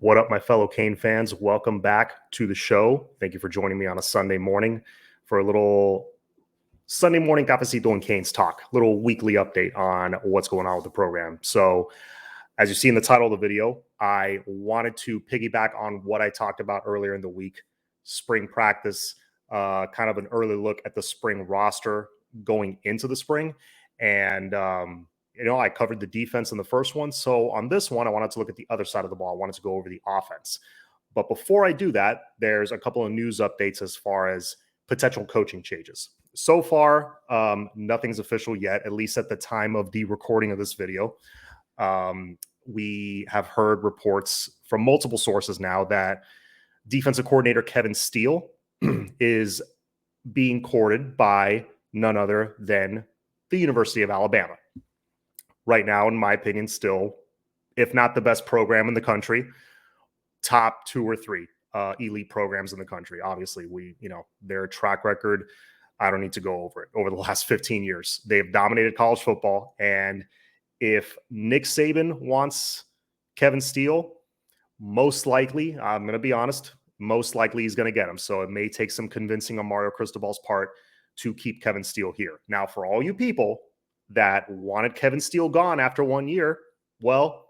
What up, my fellow Kane fans? Welcome back to the show. Thank you for joining me on a Sunday morning for a little Sunday morning Cafecito and Canes talk, little weekly update on what's going on with the program. So, as you see in the title of the video, I wanted to piggyback on what I talked about earlier in the week, spring practice, kind of an early look at the spring roster going into the spring. And I covered the defense in the first one. So on this one, I wanted to look at the other side of the ball. I wanted to go over the offense. But before I do that, there's a couple of news updates as far as potential coaching changes. So far, nothing's official yet, at least at the time of the recording of this video. We have heard reports from multiple sources now that defensive coordinator Kevin Steele is being courted by none other than the University of Alabama. Right now, in my opinion, still, if not the best program in the country, top 2 or 3 elite programs in the country. Obviously, their track record, I don't need to go over it. Over the last 15 years, they've dominated college football. And if Nick Saban wants Kevin Steele, most likely, I'm going to be honest, most likely he's going to get him. So it may take some convincing on Mario Cristobal's part to keep Kevin Steele here. Now, for all you people that wanted Kevin Steele gone after 1 year, well,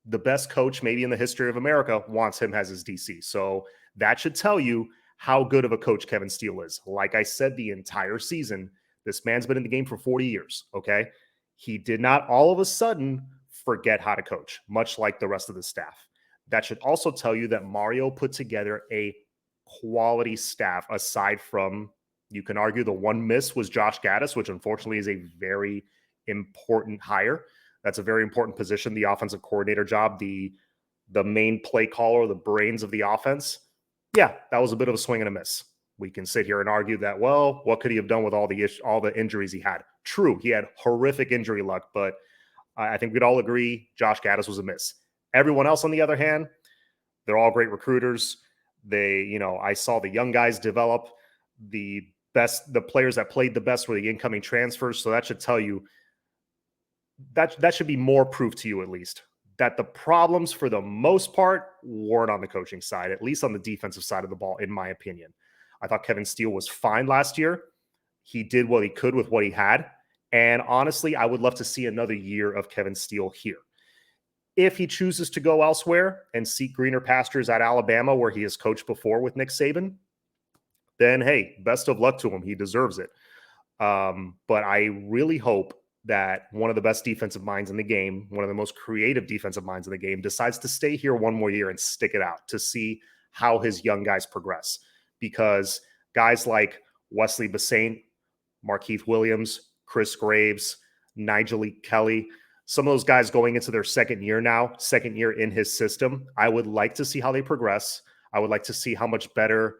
the best coach maybe in the history of America wants him as his DC. So that should tell you how good of a coach Kevin Steele is. Like I said, the entire season, this man's been in the game for 40 years, okay? He did not all of a sudden forget how to coach, much like the rest of the staff. That should also tell you that Mario put together a quality staff aside from, you can argue, the one miss was Josh Gaddis, which unfortunately is a very important hire. That's a very important position, the offensive coordinator job, the main play caller, the brains of the offense. Yeah, that was a bit of a swing and a miss. We can sit here and argue that, well, what could he have done with all the injuries he had? True, he had horrific injury luck, but I think we'd all agree Josh Gaddis was a miss. Everyone else, on the other hand, they're all great recruiters. I saw the young guys develop. The players that played the best were the incoming transfers. So that should tell you, that should be more proof to you, at least, that the problems for the most part weren't on the coaching side, at least on the defensive side of the ball, in my opinion. I thought Kevin Steele was fine last year. He did what he could with what he had. And honestly, I would love to see another year of Kevin Steele here. If he chooses to go elsewhere and seek greener pastures at Alabama, where he has coached before with Nick Saban, then, hey, best of luck to him. He deserves it. But I really hope that one of the best defensive minds in the game, one of the most creative defensive minds in the game, decides to stay here one more year and stick it out to see how his young guys progress. Because guys like Wesley Bassane, Markeith Williams, Chris Graves, Nigel Kelly, some of those guys going into their second year in his system, I would like to see how they progress. I would like to see how much better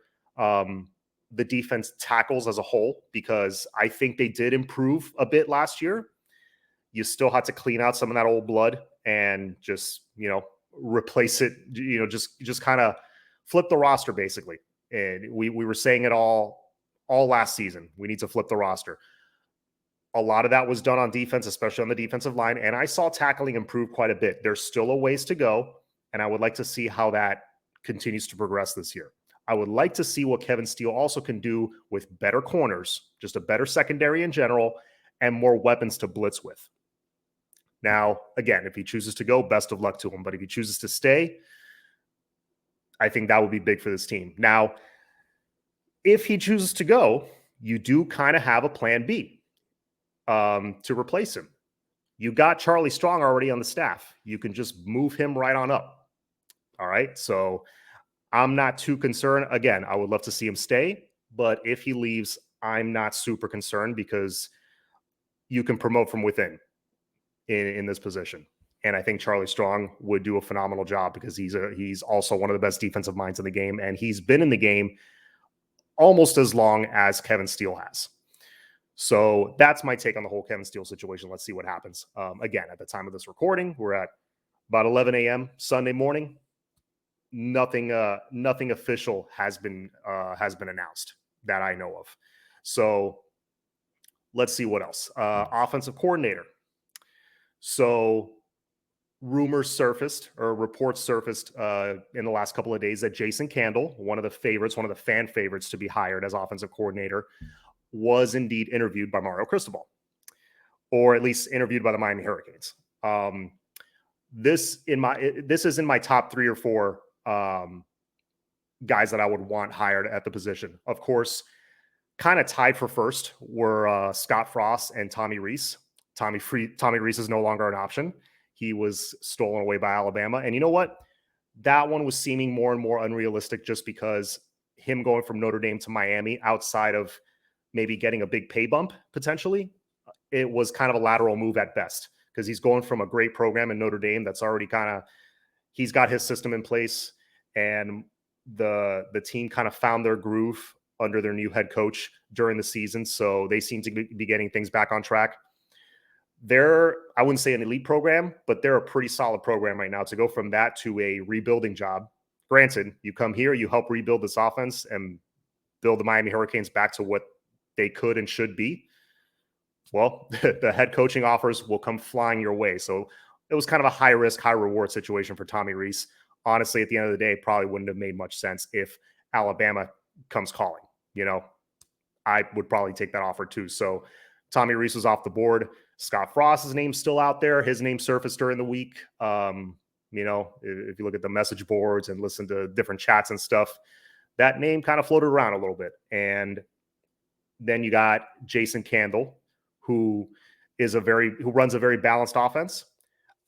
the defense tackles as a whole, because I think they did improve a bit last year. You still had to clean out some of that old blood and just, replace it, just kind of flip the roster, basically. And we were saying it all last season. We need to flip the roster. A lot of that was done on defense, especially on the defensive line. And I saw tackling improve quite a bit. There's still a ways to go. And I would like to see how that continues to progress this year. I would like to see what Kevin Steele also can do with better corners, just a better secondary in general, and more weapons to blitz with. Now, again, if he chooses to go, best of luck to him. But if he chooses to stay, I think that would be big for this team. Now, if he chooses to go, you do kind of have a plan B to replace him. You got Charlie Strong already on the staff. You can just move him right on up. All right. So I'm not too concerned. Again, I would love to see him stay, but if he leaves, I'm not super concerned, because you can promote from within in this position. And I think Charlie Strong would do a phenomenal job, because he's also one of the best defensive minds in the game. And he's been in the game almost as long as Kevin Steele has. So that's my take on the whole Kevin Steele situation. Let's see what happens. Again, at the time of this recording, we're at about 11 a.m. Sunday morning. Nothing official has been announced that I know of. So let's see what else. Offensive coordinator. So rumors surfaced or reports surfaced in the last couple of days that Jason Candle, one of the favorites, one of the fan favorites to be hired as offensive coordinator, was indeed interviewed by Mario Cristobal, or at least interviewed by the Miami Hurricanes. This is in my top 3 or 4 guys that I would want hired at the position. Of course, kind of tied for first were Scott Frost and Tommy Rees. Tommy Rees is no longer an option. He was stolen away by Alabama. And you know what? That one was seeming more and more unrealistic just because him going from Notre Dame to Miami, outside of maybe getting a big pay bump potentially, it was kind of a lateral move at best, because he's going from a great program in Notre Dame that's already he's got his system in place, and the team kind of found their groove under their new head coach during the season. So they seem to be getting things back on track. They're, I wouldn't say an elite program, but they're a pretty solid program right now. To go from that to a rebuilding job, granted, you come here, you help rebuild this offense and build the Miami Hurricanes back to what they could and should be. Well, the head coaching offers will come flying your way. So it was kind of a high risk, high reward situation for Tommy Rees. Honestly, at the end of the day, it probably wouldn't have made much sense if Alabama comes calling. I would probably take that offer too. So Tommy Rees was off the board. Scott Frost's name's still out there. His name surfaced during the week. If you look at the message boards and listen to different chats and stuff, that name kind of floated around a little bit. And then you got Jason Candle, who runs a very balanced offense.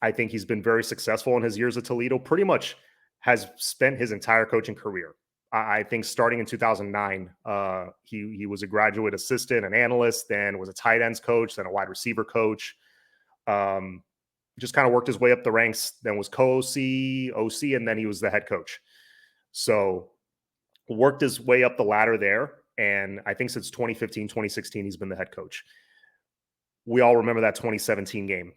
I think he's been very successful in his years at Toledo. Pretty much has spent his entire coaching career. I think starting in 2009, he was a graduate assistant, an analyst, then was a tight ends coach, then a wide receiver coach. Just kind of worked his way up the ranks, then was OC, and then he was the head coach. So worked his way up the ladder there. And I think since 2015, 2016, he's been the head coach. We all remember that 2017 game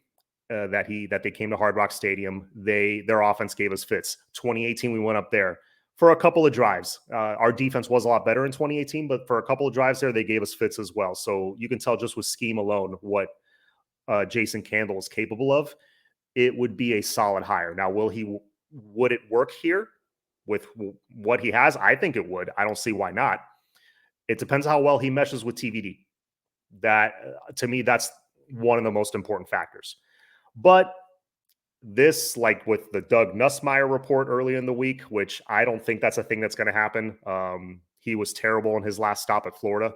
that they came to Hard Rock Stadium. Their offense gave us fits. 2018, we went up there for a couple of drives. Our defense was a lot better in 2018, but for a couple of drives there, they gave us fits as well. So you can tell just with scheme alone what Jason Candle is capable of. It would be a solid hire. Now, would it work here with what he has? I think it would. I don't see why not. It depends how well he meshes with TVD. That, to me, that's one of the most important factors. But this, like with the Doug Nussmeier report early in the week, which I don't think that's a thing that's going to happen. He was terrible in his last stop at Florida.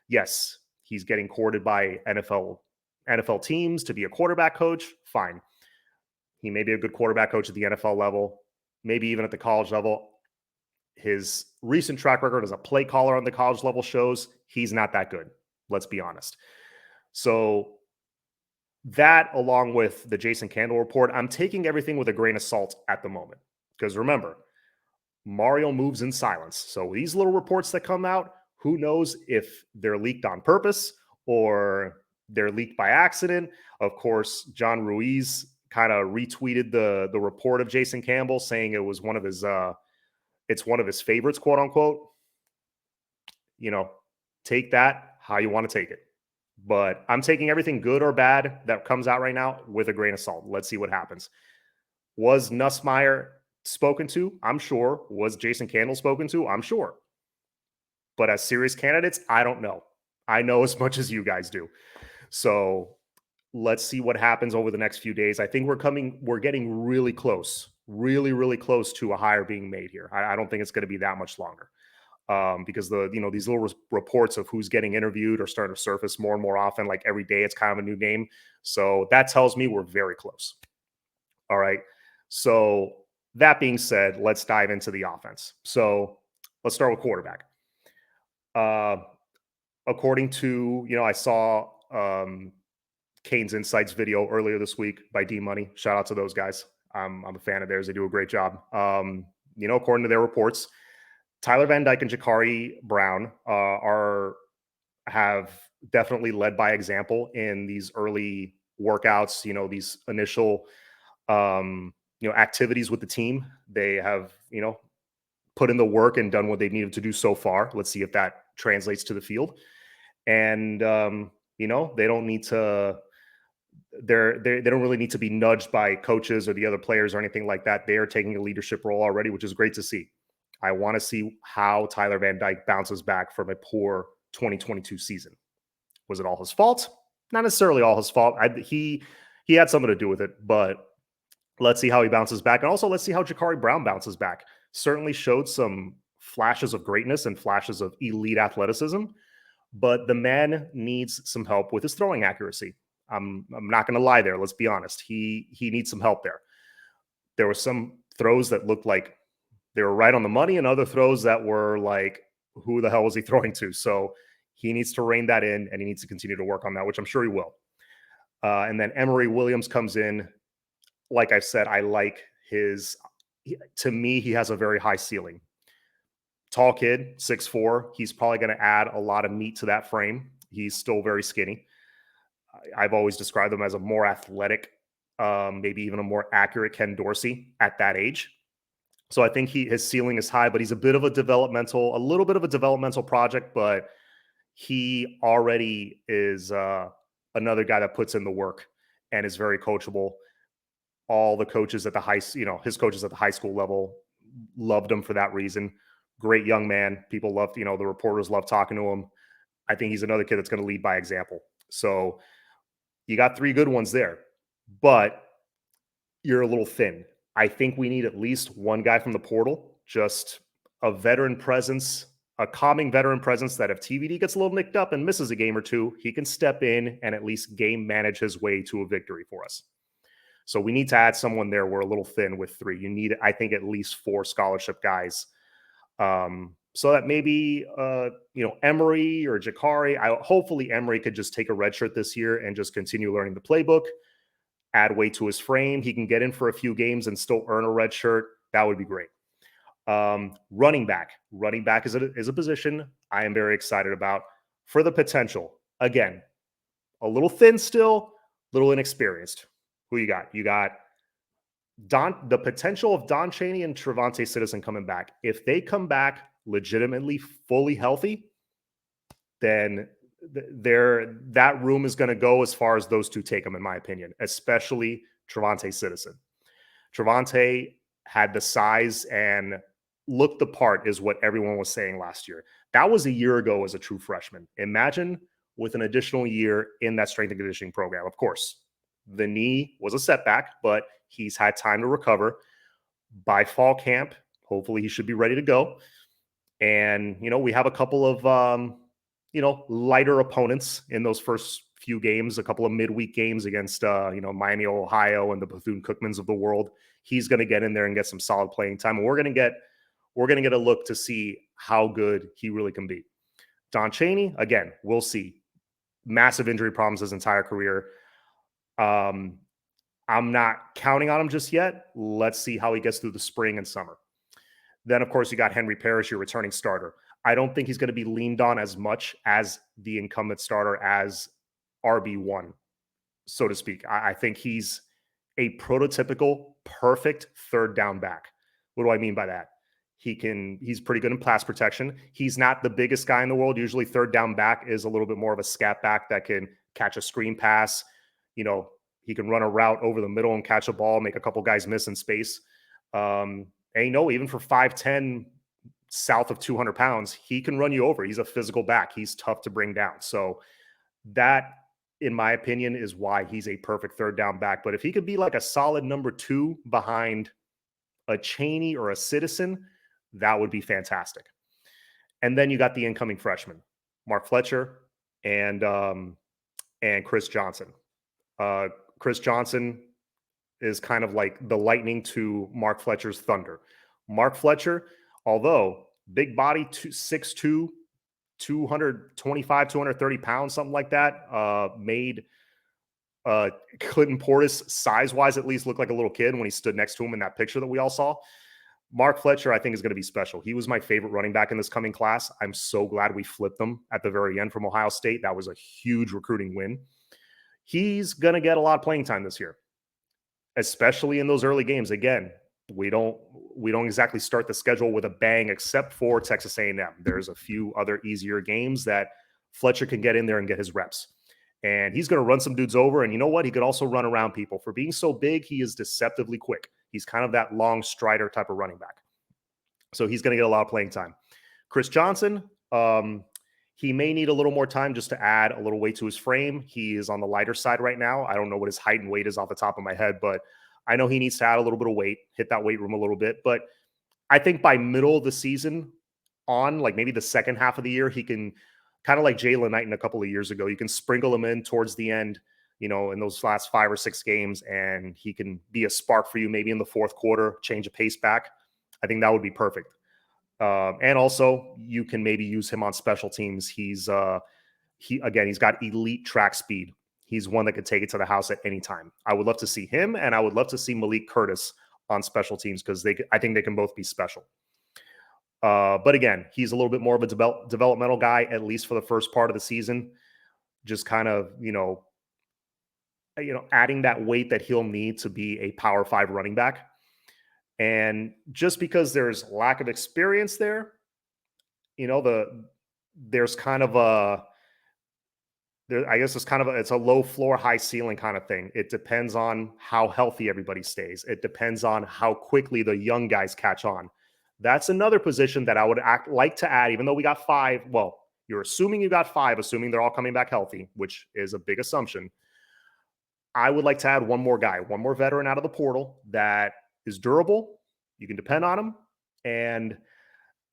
Yes, he's getting courted by NFL teams to be a quarterback coach. Fine. He may be a good quarterback coach at the NFL level, maybe even at the college level. His recent track record as a play caller on the college level shows he's not that good. Let's be honest. So that, along with the Jason Candle report, I'm taking everything with a grain of salt at the moment. Because remember, Mario moves in silence. So these little reports that come out, who knows if they're leaked on purpose or they're leaked by accident. Of course, John Ruiz kind of retweeted the report of Jason Campbell, saying it was one of his favorites, quote unquote. Take that how you want to take it. But I'm taking everything good or bad that comes out right now with a grain of salt. Let's see what happens. Was Nussmeier spoken to? I'm sure. Was Jason Candle spoken to? I'm sure. But as serious candidates, I don't know. I know as much as you guys do. So let's see what happens over the next few days. I think we're getting really close, really, really close to a hire being made here. I don't think it's going to be that much longer. Because these little reports of who's getting interviewed are starting to surface more and more often. Like every day, it's kind of a new name. So that tells me we're very close. All right. So that being said, let's dive into the offense. So let's start with quarterback. According to, I saw Kane's Insights video earlier this week by D-Money. Shout out to those guys. I'm a fan of theirs. They do a great job. According to their reports, Tyler Van Dyke and Jakari Brown have definitely led by example in these early workouts, these initial, activities with the team. They have, put in the work and done what they needed to do so far. Let's see if that translates to the field. And, they don't need to, they don't really need to be nudged by coaches or the other players or anything like that. They are taking a leadership role already, which is great to see. I want to see how Tyler Van Dyke bounces back from a poor 2022 season. Was it all his fault? Not necessarily all his fault. He had something to do with it, but let's see how he bounces back. And also, let's see how Jakari Brown bounces back. Certainly showed some flashes of greatness and flashes of elite athleticism, but the man needs some help with his throwing accuracy. I'm not going to lie there. Let's be honest. He needs some help there. There were some throws that looked like they were right on the money, and other throws that were like, who the hell was he throwing to? So he needs to rein that in, and he needs to continue to work on that, which I'm sure he will. And then Emory Williams comes in. Like I said, I like to me, he has a very high ceiling. Tall kid, 6'4". He's probably going to add a lot of meat to that frame. He's still very skinny. I've always described him as a more athletic, maybe even a more accurate Ken Dorsey at that age. So I think his ceiling is high, but he's a little bit of a developmental project, but he already is another guy that puts in the work and is very coachable. All the coaches at his coaches at the high school level loved him for that reason. Great young man. People loved, the reporters love talking to him. I think he's another kid that's going to lead by example. So you got 3 good ones there, but you're a little thin. I think we need at least one guy from the portal, just a veteran presence, a calming veteran presence that if TVD gets a little nicked up and misses a game or two, he can step in and at least game manage his way to a victory for us. So we need to add someone there. We're a little thin with 3. You need, I think, at least 4 scholarship guys. So that maybe, Emory or Jakari, hopefully Emory could just take a red shirt this year and just continue learning the playbook, add weight to his frame. He can get in for a few games and still earn a red shirt. That would be great. Running back is a position I am very excited about for the potential. Again, a little thin still, a little inexperienced. Who you got? You got the potential of Don Chaney and Trevante Citizen coming back. If they come back legitimately fully healthy, then that room is going to go as far as those two take them, in my opinion, especially Trevante Citizen. Trevante had the size and looked the part, is what everyone was saying last year. That was a year ago as a true freshman. Imagine with an additional year in that strength and conditioning program. Of course, the knee was a setback, but he's had time to recover. By fall camp, hopefully he should be ready to go. And, we have a couple of, lighter opponents in those first few games, a couple of midweek games against, Miami, Ohio, and the Bethune-Cookmans of the world. He's going to get in there and get some solid playing time. And we're going to get a look to see how good he really can be. Don Chaney, again, we'll see. Massive injury problems his entire career. I'm not counting on him just yet. Let's see how he gets through the spring and summer. Then, of course, you got Henry Parrish, your returning starter. I don't think he's going to be leaned on as much as the incumbent starter as RB1, so to speak. I think he's a prototypical perfect third down back. What do I mean by that? He's pretty good in pass protection. He's not the biggest guy in the world. Usually third down back is a little bit more of a scat back that can catch a screen pass. He can run a route over the middle and catch a ball, make a couple guys miss in space. And even for 5'10", south of 200 pounds, he can run you over. He's a physical back. He's tough to bring down. So that, in my opinion, is why he's a perfect third down back. But if he could be like a solid number 2 behind a Chaney or a Citizen, that would be fantastic. And then you got the incoming freshmen, Mark Fletcher and Chris Johnson. Chris Johnson is kind of like the lightning to Mark Fletcher's thunder. Mark Fletcher, although big body, 6'2", 225, 230 pounds, something like that, made Clinton Portis, size-wise at least, look like a little kid when he stood next to him in that picture that we all saw. Mark Fletcher, I think, is going to be special. He was my favorite running back in this coming class. I'm so glad we flipped him at the very end from Ohio State. That was a huge recruiting win. He's going to get a lot of playing time this year, especially in those early games. Again, we don't exactly start the schedule with a bang, except for Texas A&M. There's a few other easier games that Fletcher can get in there and get his reps. And he's going to run some dudes over. And you know what? He could also run around people. For being so big, he is deceptively quick. He's kind of that long strider type of running back. So he's going to get a lot of playing time. Chris Johnson, he may need a little more time just to add a little weight to his frame. He is on the lighter side right now. I don't know what his height and weight is off the top of my head, but I know he needs to add a little bit of weight, hit that weight room a little bit. But I think by middle of the season on, like maybe the second half of the year, he can kind of like Jalen Knighton a couple of years ago. You can sprinkle him in towards the end, in those last 5 or 6 games, and he can be a spark for you maybe in the fourth quarter, change a pace back. I think that would be perfect. And also, you can maybe use him on special teams. He's got elite track speed. He's one that could take it to the house at any time. I would love to see him, and I would love to see Malik Curtis on special teams because I think they can both be special. But again, he's a little bit more of a developmental guy, at least for the first part of the season. Just kind of, adding that weight that he'll need to be a Power 5 running back. And just because there's lack of experience there, there's kind of it's a low floor, high ceiling kind of thing. It depends on how healthy everybody stays. It depends on how quickly the young guys catch on. That's another position that I would like to add, even though we got 5. Well, you're assuming you got 5, assuming they're all coming back healthy, which is a big assumption. I would like to add one more guy, one more veteran out of the portal that is durable. You can depend on him. And,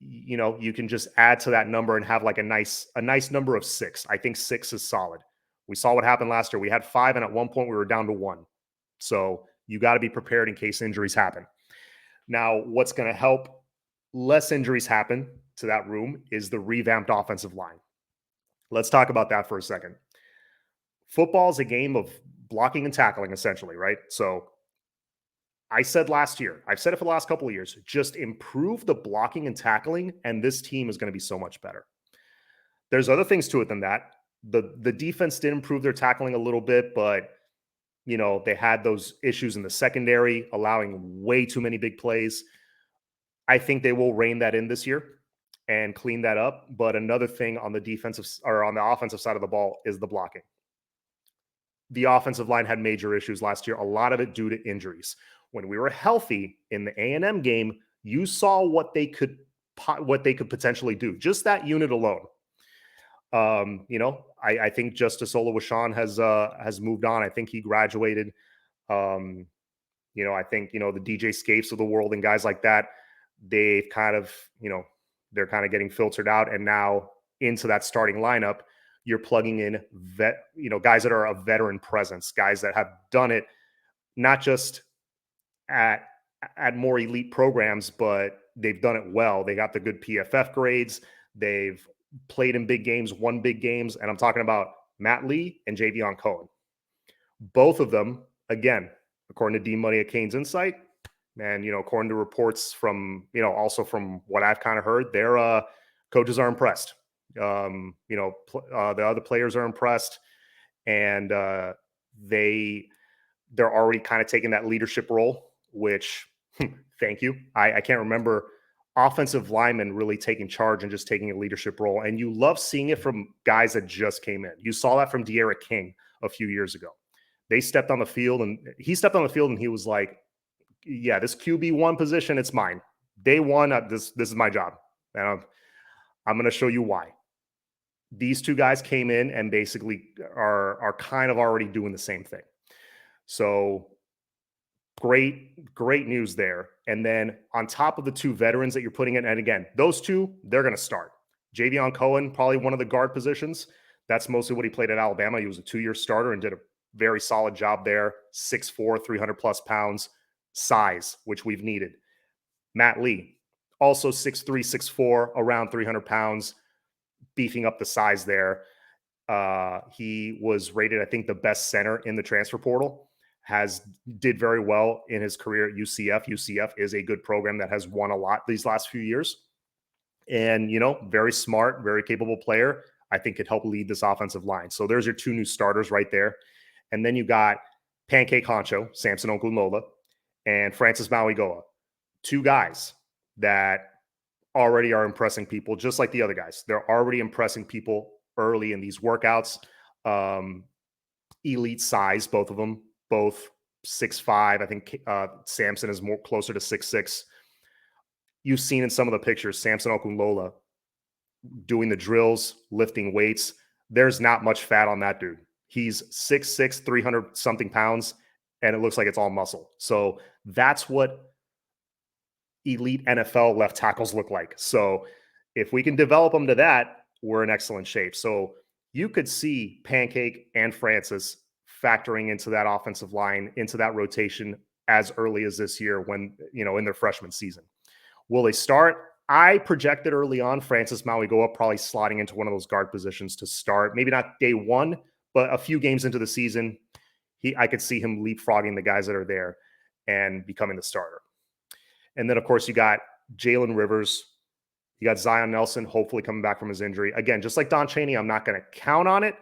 you can just add to that number and have like a nice number of 6. I think 6 is solid. We saw what happened last year. We had 5, and at one point we were down to 1. So you got to be prepared in case injuries happen. Now, what's going to help less injuries happen to that room is the revamped offensive line. Let's talk about that for a second. Football is a game of blocking and tackling, essentially, right? So I said last year, I've said it for the last couple of years, just improve the blocking and tackling, and this team is going to be so much better. There's other things to it than that. The defense did improve their tackling a little bit, but they had those issues in the secondary, allowing way too many big plays. I think they will rein that in this year and clean that up. But another thing on the defensive or on the offensive side of the ball is the blocking. The offensive line had major issues last year, a lot of it due to injuries. When we were healthy in the A&M game, you saw what they could potentially do. Just that unit alone. I think Justice Oluwaseun has moved on. I think he graduated. I think the DJ Scapes of the world and guys like that, they've kind of they're kind of getting filtered out, and now into that starting lineup, you're plugging in guys that are a veteran presence, guys that have done it not just at more elite programs, but they've done it well. They got the good PFF grades. They've played in big games, won big games. And I'm talking about Matt Lee and Javion Cohen. Both of them, again, according to D Money at Kane's Insight, and, according to reports from, also from what I've kind of heard, their coaches are impressed. The other players are impressed, and they're already kind of taking that leadership role, which thank you. I can't remember offensive linemen really taking charge and just taking a leadership role. And you love seeing it from guys that just came in. You saw that from De'Ara King a few years ago. He stepped on the field and he was like, yeah, this QB1 position, it's mine. Day one, this is my job. And I'm going to show you why. These two guys came in and basically are kind of already doing the same thing. So great news there. And then on top of the 2 veterans that you're putting in, and again, those 2, they're going to start. Javion Cohen, probably one of the guard positions. That's mostly what he played at Alabama. He was a 2-year starter and did a very solid job there. 6'4", 300 plus pounds, size, which we've needed. Matt Lee, also 6'3", 6'4", around 300 pounds, beefing up the size there. He was rated, I think, the best center in the transfer portal. Did very well in his career at UCF. UCF is a good program that has won a lot these last few years. And, very smart, very capable player, I think could help lead this offensive line. So there's your 2 new starters right there. And then you got Pancake Honcho, Samson Okunlola, and Francis Mauigoa. 2 guys that already are impressing people, just like the other guys. They're already impressing people early in these workouts. elite size, both of them, both 6'5". I think Samson is more closer to 6'6". You've seen in some of the pictures, Samson Okunlola doing the drills, lifting weights. There's not much fat on that dude. He's 6'6", 300 something pounds, and it looks like it's all muscle. So that's what elite NFL left tackles look like. So if we can develop them to that, we're in excellent shape. So you could see Pancake and Francis factoring into that offensive line, into that rotation as early as this year when, in their freshman season. Will they start? I projected early on Francis Maui go up, probably slotting into one of those guard positions to start. Maybe not day one, but a few games into the season, I could see him leapfrogging the guys that are there and becoming the starter. And then, of course, you got Jalen Rivers. You got Zion Nelson, hopefully coming back from his injury. Again, just like Don Chaney, I'm not going to count on it.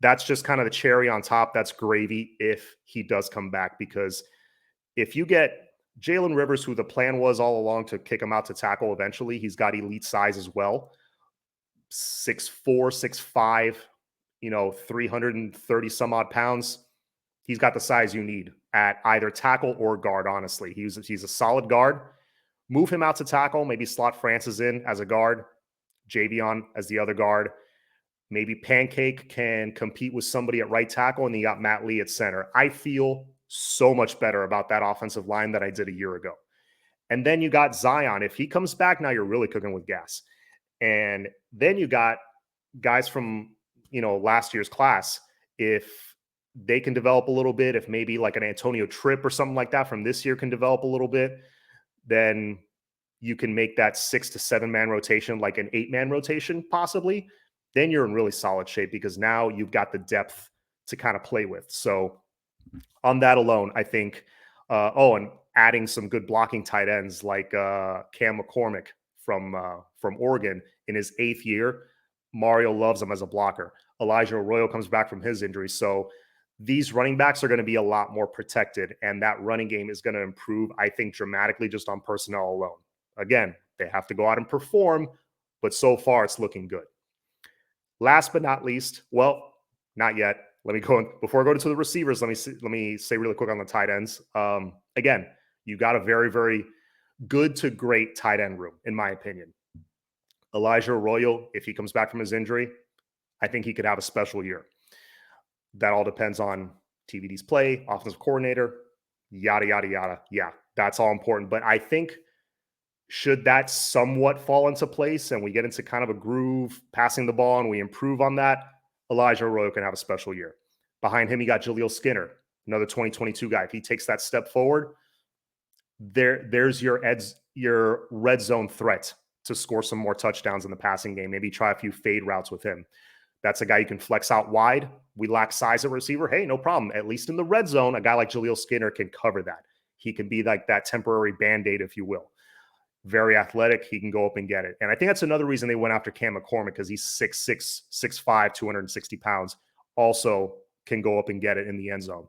That's just kind of the cherry on top. That's gravy if he does come back, because if you get Jalen Rivers, who the plan was all along to kick him out to tackle eventually, he's got elite size as well. 6'4", 6'5", 330 some odd pounds. He's got the size you need at either tackle or guard, honestly. He's a solid guard. Move him out to tackle, maybe slot Francis in as a guard, Javion as the other guard. Maybe Pancake can compete with somebody at right tackle, and you got Matt Lee at center. I feel so much better about that offensive line that I did a year ago. And then you got Zion. If he comes back, now you're really cooking with gas. And then you got guys from, last year's class. If they can develop a little bit, if maybe like an Antonio Tripp or something like that from this year can develop a little bit, then you can make that 6 to 7 man rotation like an 8-man rotation possibly. Then you're in really solid shape, because now you've got the depth to kind of play with. So on that alone, I think, and adding some good blocking tight ends like Cam McCormick from Oregon in his 8th year. Mario loves him as a blocker. Elijah Arroyo comes back from his injury. So these running backs are going to be a lot more protected, and that running game is going to improve, I think, dramatically just on personnel alone. Again, they have to go out and perform, but so far it's looking good. Last but not least, well, not yet. Let me go before I go to the receivers. Let me say really quick on the tight ends. Again, you got a very, very good to great tight end room, in my opinion. Elijah Arroyo, if he comes back from his injury, I think he could have a special year. That all depends on TVD's play, offensive coordinator, yada, yada, yada. Yeah, that's all important. But I think should that somewhat fall into place and we get into kind of a groove passing the ball and we improve on that, Elijah Arroyo can have a special year. Behind him, you got Jaleel Skinner, another 2022 guy. If he takes that step forward, there's your red zone threat to score some more touchdowns in the passing game. Maybe try a few fade routes with him. That's a guy you can flex out wide. We lack size at receiver. Hey, no problem. At least in the red zone, a guy like Jaleel Skinner can cover that. He can be like that temporary Band-Aid, if you will. Very athletic. He can go up and get it. And I think that's another reason they went after Cam McCormick, because he's 6'6", 6'5", 260 pounds. Also can go up and get it in the end zone.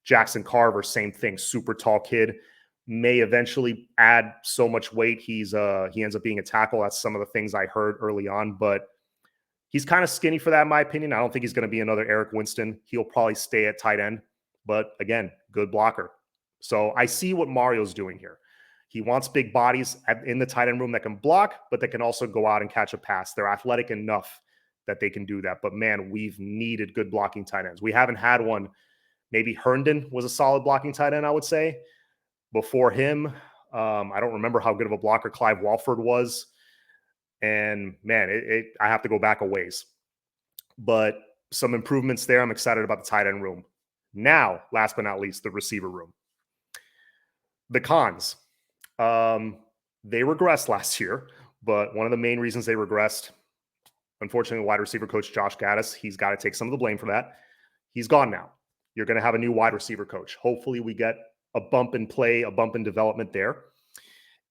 Jackson Carver, same thing. Super tall kid. May eventually add so much weight. He ends up being a tackle. That's some of the things I heard early on, but he's kind of skinny for that, in my opinion. I don't think he's going to be another Eric Winston. He'll probably stay at tight end, but again, good blocker. So I see what Mario's doing here. He wants big bodies in the tight end room that can block, but that can also go out and catch a pass. They're athletic enough that they can do that. But man, we've needed good blocking tight ends. We haven't had one. Maybe Herndon was a solid blocking tight end, I would say. Before him, I don't remember how good of a blocker Clive Walford was. And man, I have to go back a ways. But some improvements there. I'm excited about the tight end room. Now, last but not least, the receiver room. The cons. They regressed last year, but one of the main reasons they regressed, unfortunately, wide receiver coach Josh Gaddis, he's got to take some of the blame for that. He's gone now. You're going to have a new wide receiver coach. Hopefully we get a bump in play, a bump in development there.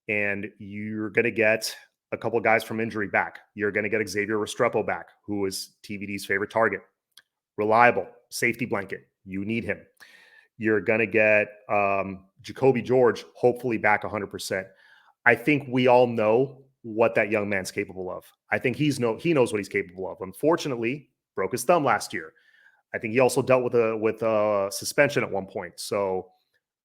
And you're going to get a couple of guys from injury back. You're going to get Xavier Restrepo back, who is TVD's favorite target. Reliable, safety blanket. You need him. You're going to get Jacoby George, hopefully back 100%. I think we all know what that young man's capable of. I think he knows what he's capable of. Unfortunately, broke his thumb last year. I think he also dealt with a suspension at one point. So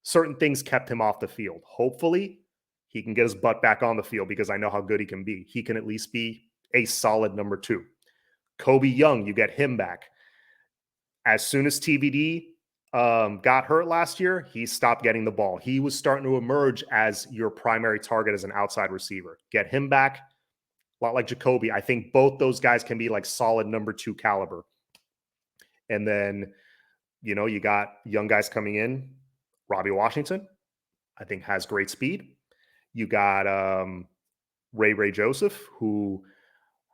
certain things kept him off the field. Hopefully, he can get his butt back on the field because I know how good he can be. He can at least be a solid number two. Kobe Young, you get him back. As soon as TVD got hurt last year, he stopped getting the ball. He was starting to emerge as your primary target as an outside receiver. Get him back, a lot like Jacoby. I think both those guys can be like solid number two caliber. And then, you got young guys coming in. Robbie Washington, I think, has great speed. You got Ray Joseph, who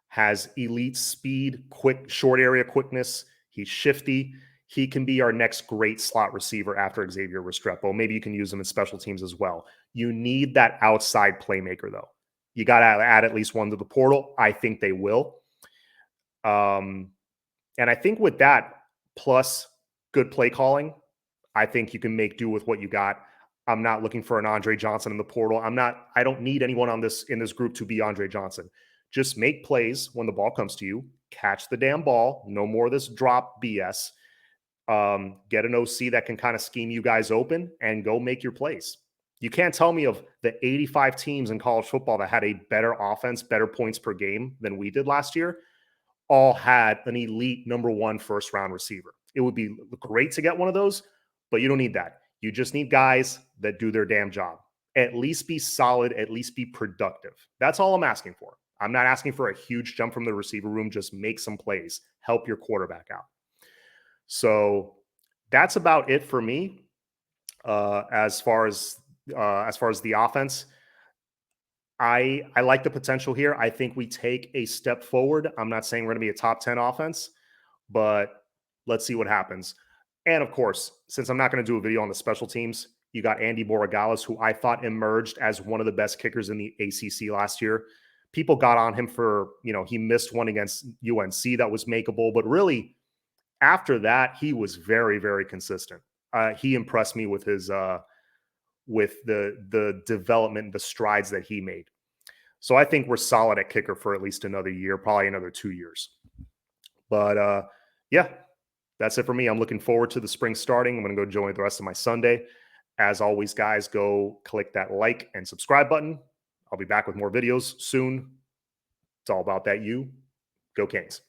has elite speed, quick, short area quickness. He's shifty. He can be our next great slot receiver after Xavier Restrepo. Maybe you can use him in special teams as well. You need that outside playmaker, though. You got to add at least one to the portal. I think they will. And I think with that, plus good play calling, I think you can make do with what you got. I'm not looking for an Andre Johnson in the portal. I don't need anyone in this group to be Andre Johnson. Just make plays when the ball comes to you. Catch the damn ball. No more of this drop BS. Get an OC that can kind of scheme you guys open and go make your plays. You can't tell me of the 85 teams in college football that had a better offense, better points per game than we did last year, all had an elite number one first round receiver. It would be great to get one of those, but you don't need that. You just need guys that do their damn job. At least be solid, at least be productive. That's all I'm asking for. I'm not asking for a huge jump from the receiver room. Just make some plays, help your quarterback out. So that's about it for me. As far as the offense, I like the potential here. I think we take a step forward. I'm not saying we're going to be a top 10 offense, but let's see what happens. And of course, since I'm not going to do a video on the special teams, you got Andy Borregales, who I thought emerged as one of the best kickers in the ACC last year. People got on him for, he missed one against UNC that was makeable, but really after that, he was very, very consistent. He impressed me with his, with the development, the strides that he made. So I think we're solid at kicker for at least another year, probably another 2 years. But yeah, that's it for me. I'm looking forward to the spring starting. I'm going to go enjoy the rest of my Sunday. As always, guys, go click that like and subscribe button. I'll be back with more videos soon. It's all about that. Go Canes.